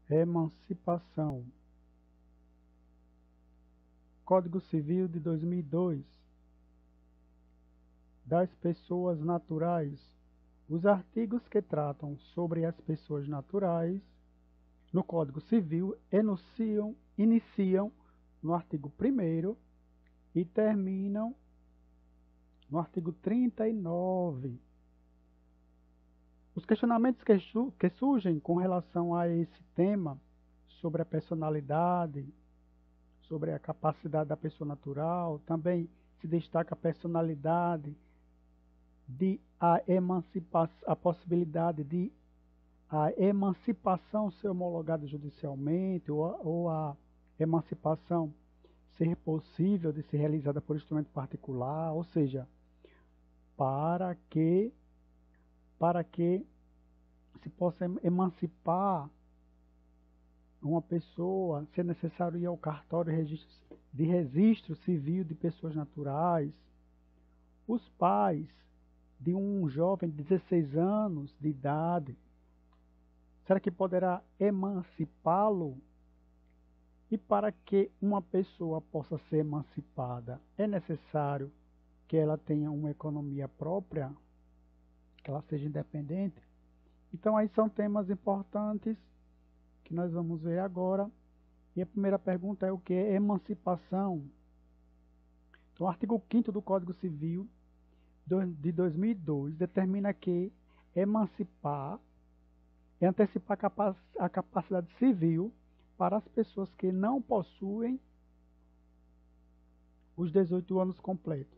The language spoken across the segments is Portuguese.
Emancipação. Código Civil de 2002. Das pessoas naturais. Os artigos que tratam sobre as pessoas naturais no Código Civil iniciam no artigo 1º e terminam no artigo 39. Os questionamentos que surgem com relação a esse tema, sobre a personalidade, sobre a capacidade da pessoa natural, também se destaca a personalidade de a possibilidade de a emancipação ser homologada judicialmente ou a emancipação ser possível de ser realizada por instrumento particular, ou seja, para que se possa emancipar uma pessoa, se é necessário ir ao cartório de registro civil de pessoas naturais. Os pais de um jovem de 16 anos de idade, será que poderá emancipá-lo? E para que uma pessoa possa ser emancipada, é necessário que ela tenha uma economia própria, que ela seja independente? Então, aí são temas importantes que nós vamos ver agora. E a primeira pergunta é: o que é emancipação? Então, o artigo 5º do Código Civil de 2002 determina que emancipar é antecipar a capacidade civil para as pessoas que não possuem os 18 anos completos,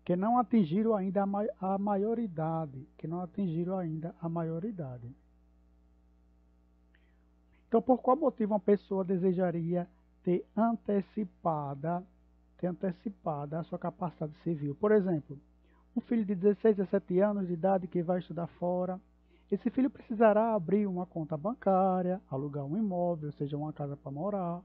que não atingiram ainda a maioridade, Então, por qual motivo uma pessoa desejaria ter antecipada a sua capacidade civil? Por exemplo, um filho de 16 a 17 anos de idade que vai estudar fora, esse filho precisará abrir uma conta bancária, alugar um imóvel, seja uma casa para morar.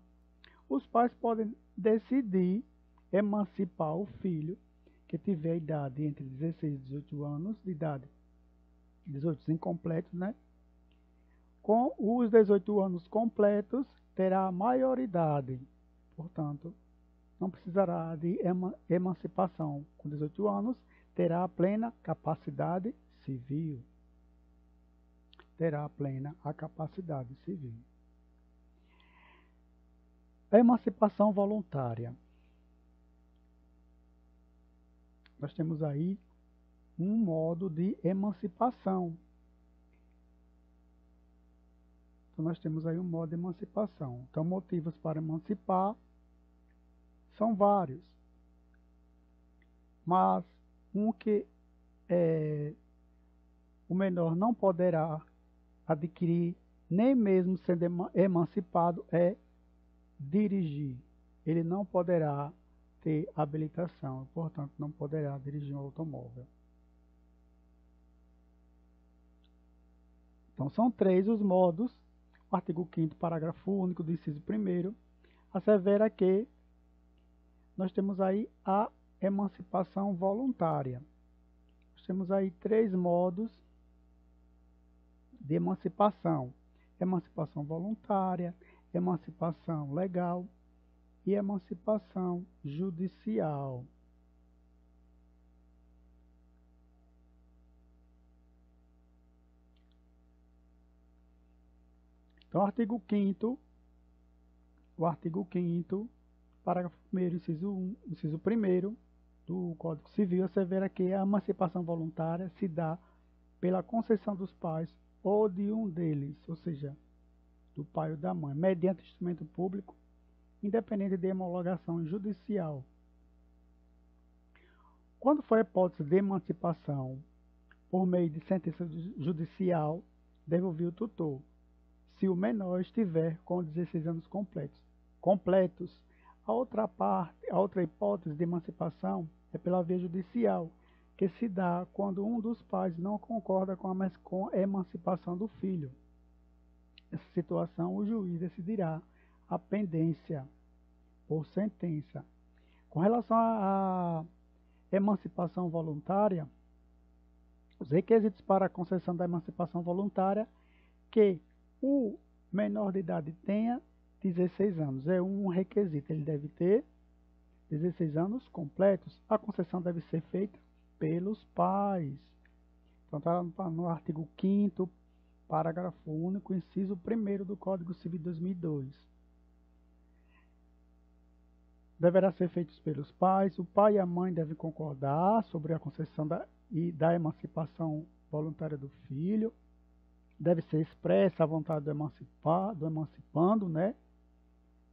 Os pais podem decidir emancipar o filho que tiver a idade entre 16 e 18 anos de idade, 18 incompletos, né? Com os 18 anos completos, terá a maioridade, portanto, não precisará de emancipação. Com 18 anos, terá a plena capacidade civil. A emancipação voluntária. Nós temos aí um modo de emancipação. Então, motivos para emancipar são vários. Mas o menor não poderá adquirir, nem mesmo sendo emancipado, é dirigir. Ele não poderá ter habilitação, portanto, não poderá dirigir um automóvel. Então, são 3 os modos. O artigo 5º, parágrafo único do inciso 1º, assevera que nós temos aí a emancipação voluntária. Nós temos aí 3 modos de emancipação: emancipação voluntária, emancipação legal e emancipação judicial. Então, o artigo 5º, parágrafo 1º, inciso 1º do Código Civil, assevera que a emancipação voluntária se dá pela concessão dos pais ou de um deles, ou seja, do pai ou da mãe, mediante instrumento público, independente de homologação judicial. Quando for a hipótese de emancipação por meio de sentença judicial, deve ouvir o tutor, se o menor estiver com 16 anos completos. A outra hipótese de emancipação é pela via judicial, que se dá quando um dos pais não concorda com a emancipação do filho. Nessa situação, o juiz decidirá a pendência por sentença. Com relação à emancipação voluntária, os requisitos para a concessão da emancipação voluntária, que o menor de idade tenha 16 anos. É um requisito, ele deve ter 16 anos completos. A concessão deve ser feita pelos pais. Então, está no artigo 5º, parágrafo único, inciso 1º do Código Civil de 2002. Deverá ser feito pelos pais. O pai e a mãe devem concordar sobre a concessão da emancipação voluntária do filho. Deve ser expressa a vontade do emancipando, né?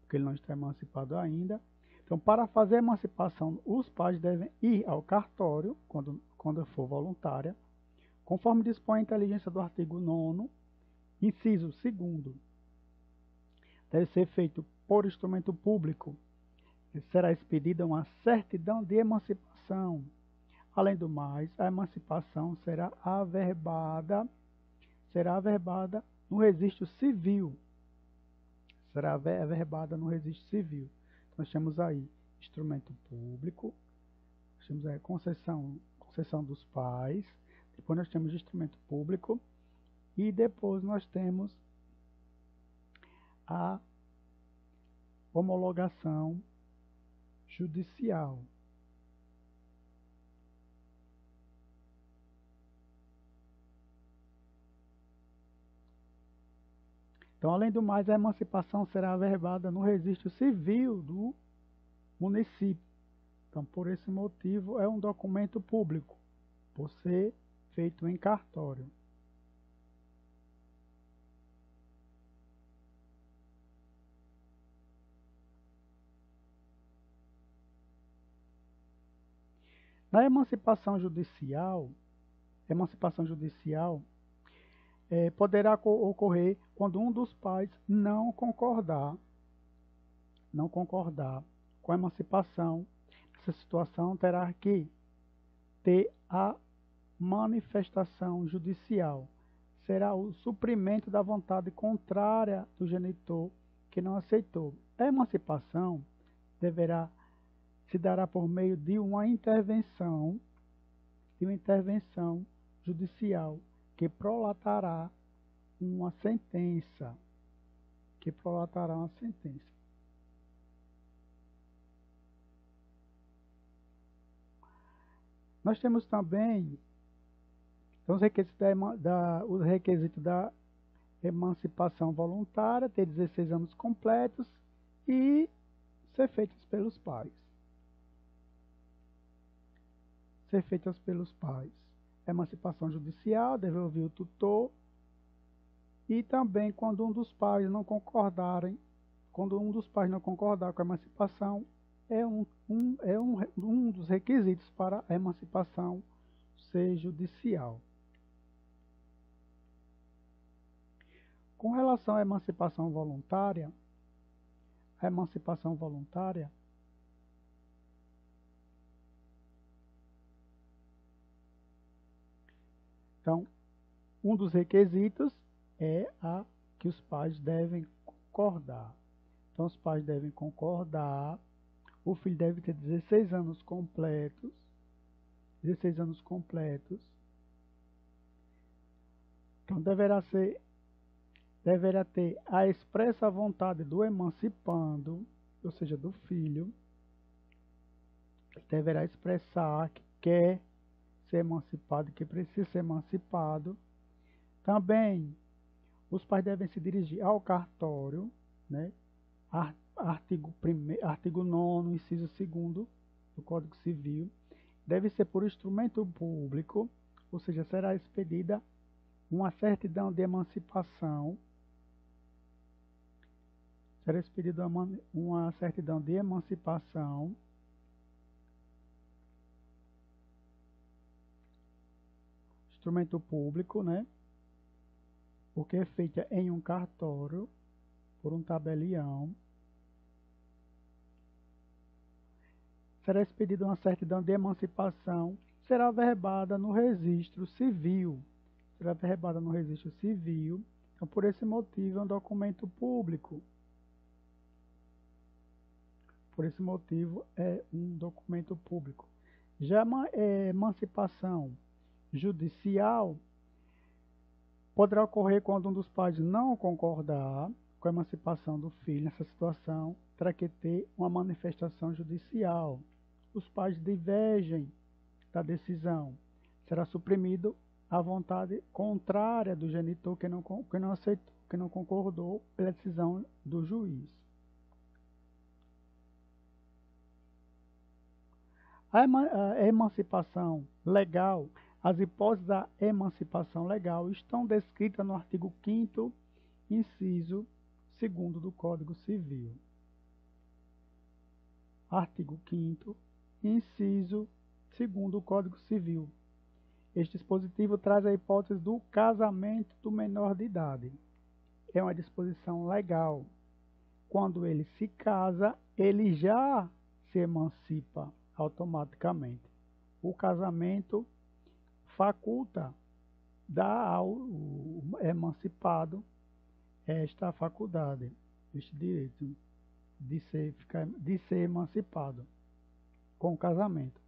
Porque ele não está emancipado ainda. Então, para fazer a emancipação, os pais devem ir ao cartório, quando for voluntária, conforme dispõe a inteligência do artigo 9º, inciso 2º. Deve ser feito por instrumento público. Será expedida uma certidão de emancipação. Além do mais, a emancipação será averbada no registro civil. Será averbada no registro civil. Então, nós temos aí instrumento público, nós temos aí concessão dos pais, depois nós temos instrumento público e depois nós temos a homologação judicial. Então, além do mais, a emancipação será averbada no registro civil do município. Então, por esse motivo, é um documento público, por ser feito em cartório. Na emancipação judicial poderá ocorrer quando um dos pais não concordar com a emancipação. Essa situação terá que ter a manifestação judicial. Será o suprimento da vontade contrária do genitor que não aceitou. A emancipação se dará por meio de uma intervenção judicial que prolatará uma sentença. Nós temos também os requisitos da emancipação voluntária, ter 16 anos completos e ser feitas pelos pais. Emancipação judicial, deve ouvir o tutor. E também quando um dos pais não concordar com a emancipação, é um dos requisitos para a emancipação ser judicial. Com relação à emancipação voluntária, então, um dos requisitos é que os pais devem concordar. Então, os pais devem concordar, o filho deve ter 16 anos completos. Então, deverá ter a expressa vontade do emancipando, ou seja, do filho. Ele deverá expressar que quer ser emancipado, que precisa ser emancipado. Também, os pais devem se dirigir ao cartório, né? Artigo 9º, inciso 2º do Código Civil. Deve ser por instrumento público, ou seja, será expedida uma certidão de emancipação. Instrumento público, né? Porque é feita em um cartório, por um tabelião. Será expedida uma certidão de emancipação, será averbada no registro civil. Então, por esse motivo, é um documento público. Já a emancipação judicial Poderá ocorrer quando um dos pais não concordar com a emancipação do filho. Nessa situação, terá que ter uma manifestação judicial. Os pais divergem da decisão. Será suprimido a vontade contrária do genitor que não aceitou, que não concordou pela decisão do juiz. A emancipação legal, as hipóteses da emancipação legal estão descritas no artigo 5º, inciso 2º do Código Civil. Artigo 5º, inciso 2º do Código Civil. Este dispositivo traz a hipótese do casamento do menor de idade. É uma disposição legal. Quando ele se casa, ele já se emancipa automaticamente. O casamento faculta, dá ao emancipado esta faculdade, este direito de ser emancipado com o casamento.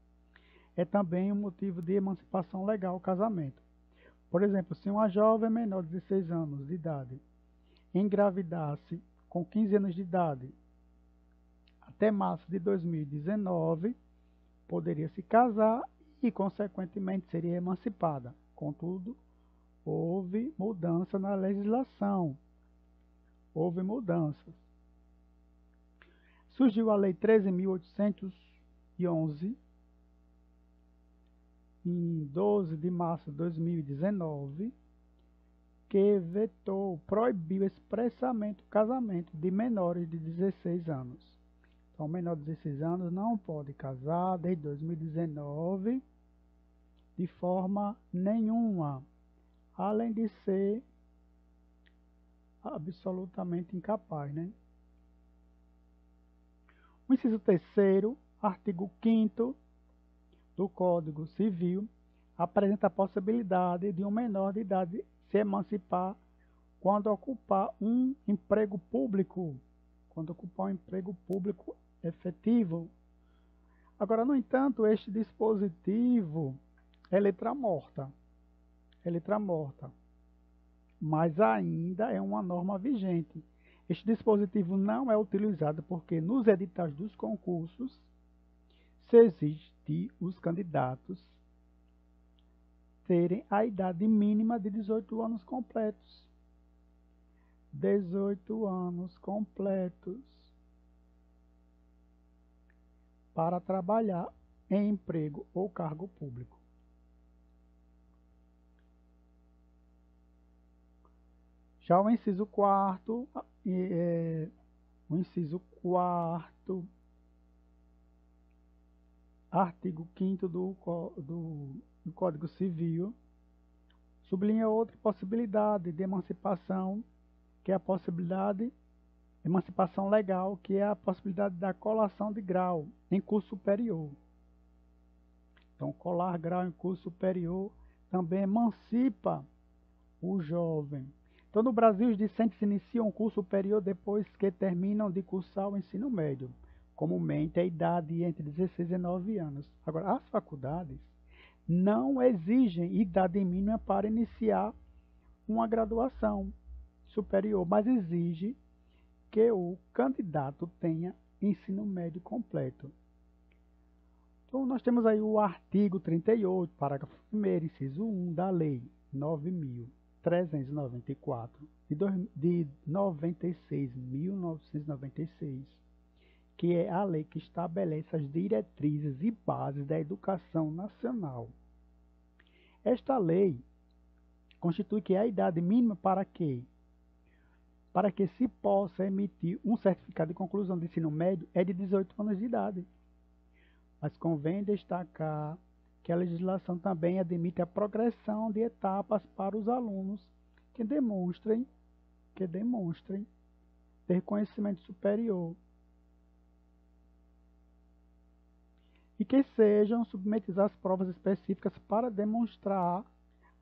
É também um motivo de emancipação legal o casamento. Por exemplo, se uma jovem menor de 16 anos de idade engravidasse com 15 anos de idade até março de 2019, poderia se casar e, consequentemente, seria emancipada. Contudo, houve mudança na legislação. Houve mudanças. Surgiu a Lei 13.811, em 12 de março de 2019, que proibiu expressamente o casamento de menores de 16 anos. Então, menor de 16 anos não pode casar desde 2019 de forma nenhuma, além de ser absolutamente incapaz, né? O inciso 3º, artigo 5º do Código Civil, apresenta a possibilidade de um menor de idade se emancipar quando ocupar um emprego público, efetivo. Agora, no entanto, este dispositivo é letra morta, mas ainda é uma norma vigente. Este dispositivo não é utilizado porque nos editais dos concursos se exige os candidatos terem a idade mínima de 18 anos completos. 18 anos completos para trabalhar em emprego ou cargo público. Já o inciso 4º, artigo 5º do Código Civil, sublinha outra possibilidade de emancipação, que é a possibilidade, emancipação legal, que é a possibilidade da colação de grau em curso superior. Então, colar grau em curso superior também emancipa o jovem. Então, no Brasil, os discentes iniciam o curso superior depois que terminam de cursar o ensino médio, comumente a idade entre 16 e 19 anos. Agora, as faculdades não exigem idade mínima para iniciar uma graduação superior, mas exige que o candidato tenha ensino médio completo. Então, nós temos aí o artigo 38, parágrafo 1º, inciso 1 da Lei 9.394, de 1996, que é a lei que estabelece as diretrizes e bases da educação nacional. Esta lei constitui que a idade mínima para que se possa emitir um certificado de conclusão de ensino médio é de 18 anos de idade. Mas convém destacar que a legislação também admite a progressão de etapas para os alunos que demonstrem ter conhecimento superior e que sejam submetidos às provas específicas para demonstrar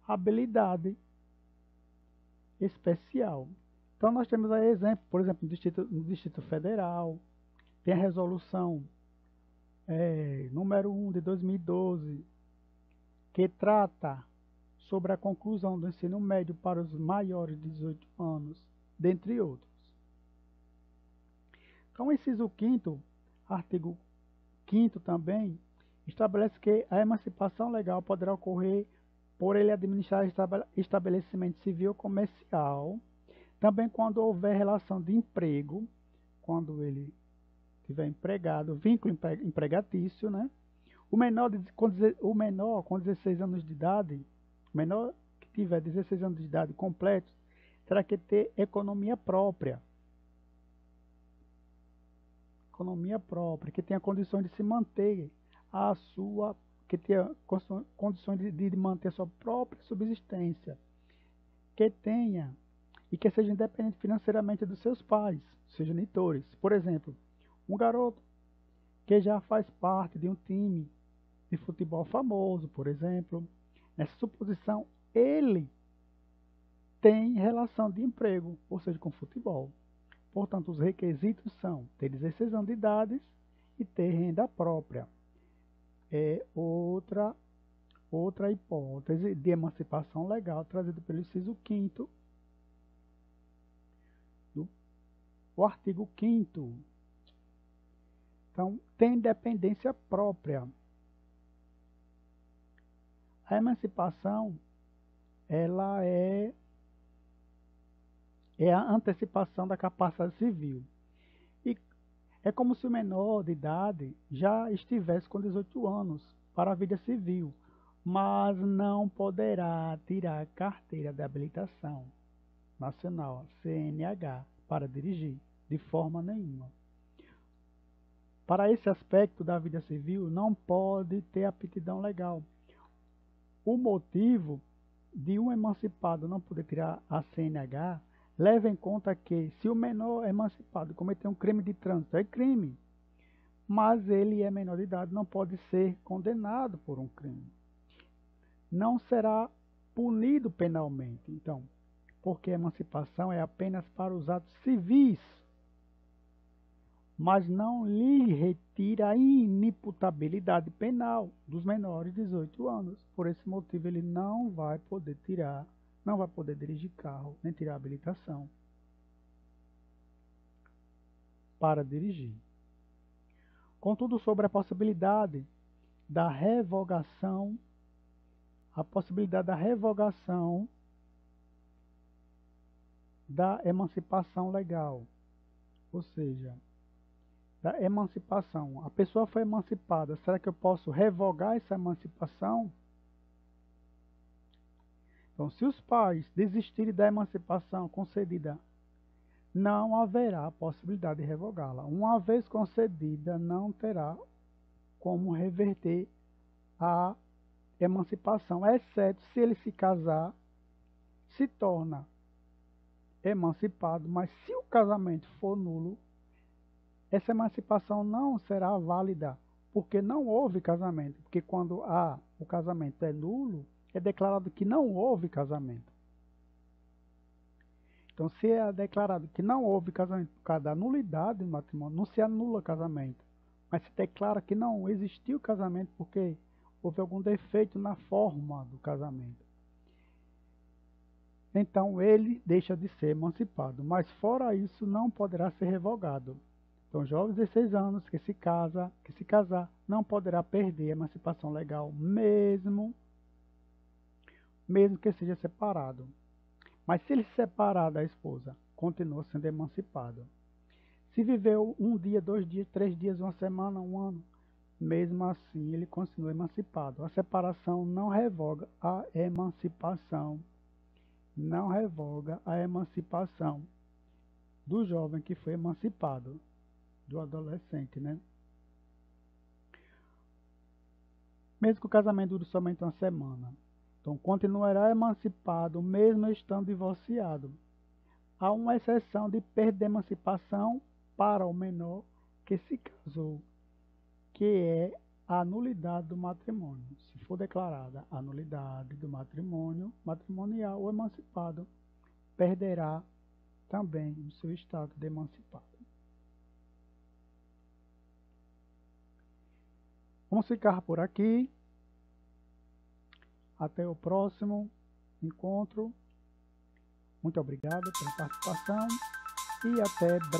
habilidade especial. Então, nós temos aí exemplo, por exemplo, no Distrito Federal, tem a resolução número 1 de 2012, que trata sobre a conclusão do ensino médio para os maiores de 18 anos, dentre outros. Então, o inciso 5º, artigo 5º também, estabelece que a emancipação legal poderá ocorrer por ele administrar estabelecimento civil ou comercial, também quando houver relação de emprego, quando ele tiver empregado, vínculo empregatício, né? O menor com 16 anos de idade, o menor que tiver 16 anos de idade completos, terá que ter economia própria, que tenha condições de se manter que tenha condições de manter a sua própria subsistência, que tenha e que seja independente financeiramente dos seus pais, seus genitores. Por exemplo, um garoto que já faz parte de um time de futebol famoso, por exemplo, nessa suposição, ele tem relação de emprego, ou seja, com futebol. Portanto, os requisitos são ter 16 anos de idade e ter renda própria. É outra hipótese de emancipação legal trazida pelo inciso 5º do artigo 5º. Então, tem independência própria. A emancipação, ela é a antecipação da capacidade civil. E é como se o menor de idade já estivesse com 18 anos para a vida civil, mas não poderá tirar carteira de habilitação nacional, CNH, para dirigir, de forma nenhuma. Para esse aspecto da vida civil, não pode ter aptidão legal. O motivo de um emancipado não poder tirar a CNH leva em conta que, se o menor emancipado cometer um crime de trânsito, é crime, mas ele é menor de idade, não pode ser condenado por um crime. Não será punido penalmente, então, porque a emancipação é apenas para os atos civis, mas não lhe retira a inimputabilidade penal dos menores de 18 anos. Por esse motivo, ele não vai poder dirigir carro, nem tirar habilitação para dirigir. Contudo, sobre a possibilidade da revogação da emancipação legal, ou seja, da emancipação. A pessoa foi emancipada, será que eu posso revogar essa emancipação? Então, se os pais desistirem da emancipação concedida, não haverá possibilidade de revogá-la. Uma vez concedida, não terá como reverter a emancipação, exceto se ele se casar, se torna emancipado, mas se o casamento for nulo, essa emancipação não será válida, porque não houve casamento. Porque quando o casamento é nulo, é declarado que não houve casamento. Então, se é declarado que não houve casamento por causa da nulidade do matrimônio, não se anula casamento, mas se declara que não existiu casamento porque houve algum defeito na forma do casamento. Então, ele deixa de ser emancipado, mas fora isso, não poderá ser revogado. Então, jovem de 16 anos que se casar, não poderá perder a emancipação legal, mesmo que seja separado. Mas se ele se separar da esposa, continua sendo emancipado. Se viveu um dia, 2 dias, 3 dias, uma semana, um ano, mesmo assim ele continua emancipado. A separação não revoga a emancipação. Não revoga a emancipação do jovem que foi emancipado, do adolescente, né? Mesmo que o casamento dure somente uma semana. Então, continuará emancipado, mesmo estando divorciado. Há uma exceção de perda de emancipação para o menor que se casou, que é a nulidade do matrimônio. Se for declarada a nulidade do matrimônio matrimonial, o emancipado perderá também o seu status de emancipado. Vamos ficar por aqui. Até o próximo. encontro. Muito obrigado pela participação e até breve.